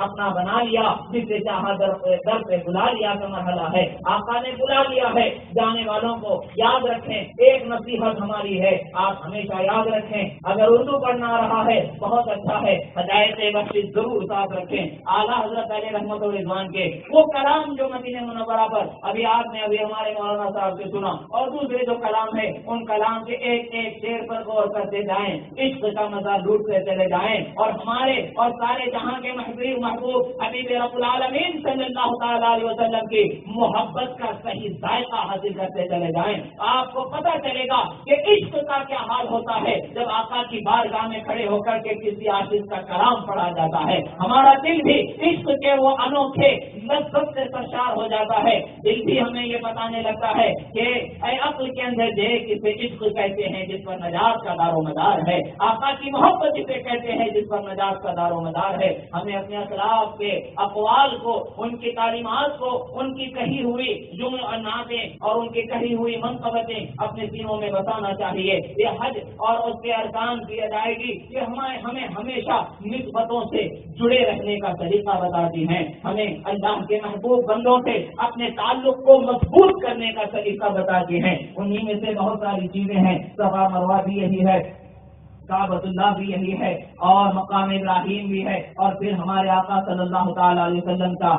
اپنا بنا لیا، جسے چاہا در پہ بلا لیا کا مرحلہ ہے۔ آقا نے بلا لیا ہے، جانے والوں کو یاد رکھیں۔ ایک نصیحت ہماری ہے، آپ ہمیشہ یاد رکھیں، اگر اردو پڑھنا آ رہا ہے بہت اچھا ہے، ہدایت بخش ضرور ساتھ رکھیں۔ اعلیٰ حضرت علیہ رحمت و رضوان کے وہ کلام جو مدینہ منورہ پر ابھی آپ نے ہمارے مولانا صاحب سے سنا، اور دوسرے جو کلام ہے ان کلام کے ایک ایک شعر پر غور کرتے جائیں، عشق کا مزہ لوٹتے چلے جائیں، اور ہمارے اور سارے جہاں کے محبوب حبیب رب العالمین صلی اللہ تعالی علیہ وسلم کی محبت کا صحیح ذائقہ حاصل کرتے چلے جائیں۔ آپ کو پتہ چلے گا کہ عشق کا کیا حال ہوتا ہے جب آقا کی بارگاہ میں کھڑے ہو کر کے کسی عاشق کا کلام پڑھا جاتا ہے، ہمارا دل بھی عشق کے وہ انوکھے لذت سے سرشار ہو جاتا ہے۔ دل بھی ہمیں یہ بتانے لگتا ہے کہ اے عقل کے اندر دیکھ اسے عشق کہتے ہیں جس پر نجات کا دار و مدار ہے، آقا کی محبت اسے کہتے ہیں جس پر نجات کا دار و مدار ہے۔ ہمیں اپنے اسلاف کے اقوال کو، ان کی تعلیمات کو، ان کی کہی ہوئی جمل اور نعتیں اور ان کی کہی ہوئی منقبتیں اپنے سینوں میں بتانا چاہیے۔ یہ حج اور اس کے ارکان کی ادائیگی یہ ہمیں ہمیشہ نسبتوں سے جڑے رہنے کا طریقہ بتاتی ہیں، ہمیں اللہ کے محبوب بندوں سے اپنے تعلق کو مضبوط کرنے کا طریقہ بتاتی ہیں۔ انہی میں سے بہت ساری چیزیں ہیں، صفا مروہ بھی یہی ہے، کعبۃ اللہ بھی یہی ہے، اور مقام ابراہیم بھی ہے، اور پھر ہمارے آقا صلی اللہ تعالی علیہ وسلم کا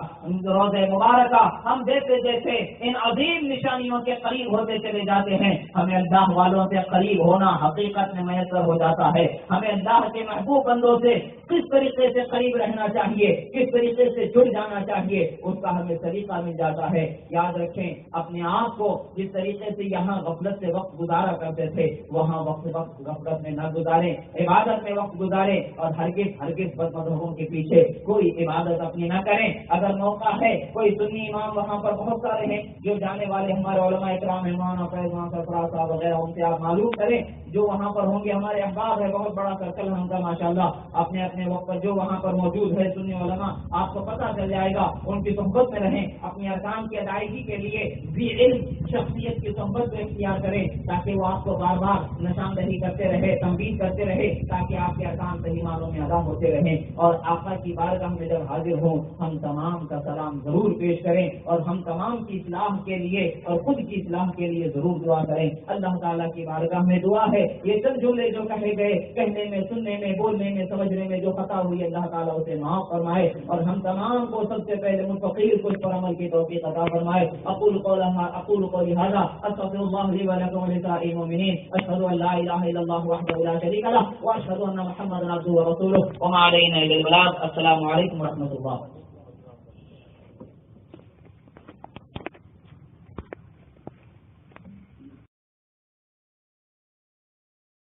روضہ مبارکہ۔ ہم جیسے جیسے ان عظیم نشانیوں کے قریب ہوتے چلے جاتے ہیں، ہمیں اللہ والوں سے قریب ہونا حقیقت میں میسر ہو جاتا ہے۔ ہمیں اللہ کے محبوب بندوں سے کس طریقے سے قریب رہنا چاہیے، کس طریقے سے جڑ جانا چاہیے، اس کا ہمیں طریقہ مل جاتا ہے۔ یاد رکھیں اپنے آپ کو جس طریقے سے یہاں غفلت سے وقت گزارا کرتے تھے وہاں وقت غفلت میں نہ گزاریں، عبادت میں وقت گزاریں، اور ہرگز بد مذہبوں کے پیچھے کوئی عبادت اپنی نہ کریں۔ اگر موقع ہے کوئی سنی امام وہاں پر بہت سارے ہیں جو جانے والے ہمارے علماء اکرام مولانا فیض سرفراز صاحب وغیرہ، ان سے آپ معلوم کریں جو وہاں پر ہوں گے۔ ہمارے احباب ہے، بہت بڑا سرکل ہے ان کا ماشاءاللہ، اپنے اپنے وقت پر جو وہاں پر موجود ہے سنی علماء، آپ کو پتہ چل جائے گا، ان کی صحبت میں رہیں، اپنی ارکان کی ادائیگی کے لیے بھی علم شخصیت کی صحبت کو اختیار کریں تاکہ وہ آپ کو بار بار نشاندہی کرتے رہے، تنبیہ کرتے رہے، تاکہ آپ کے ارکان صحیح معنوں میں ادا ہوتے رہیں۔ اور آقا کی بارگاہ میں جب حاضر ہوں ہم تمام کا سلام ضرور پیش کریں، اور ہم تمام کی اصلاح کے لیے اور خود کی اصلاح کے لیے ضرور دعا کریں۔ اللہ تعالیٰ کی بارگاہ میں دعا ہے یہ چند جملے جو کہے گئے، کہنے میں، سننے میں، بولنے میں، سمجھنے میں جو خطا ہوئی اللہ تعالیٰ اسے معاف فرمائے، اور ہم تمام کو سب سے پہلے متقی کچھ پر عمل کی توفیق عطا فرمائے۔ اقول قولی ھذا استغفر اللہ لی ولکم ولسائر المؤمنین، اشہد ان لا الہ الا اللہ وحدہ لا شریک لہ واشهد ان محمدا عبده ورسوله وما علينا الا البلاغ۔ السلام علیکم ورحمۃ اللہ۔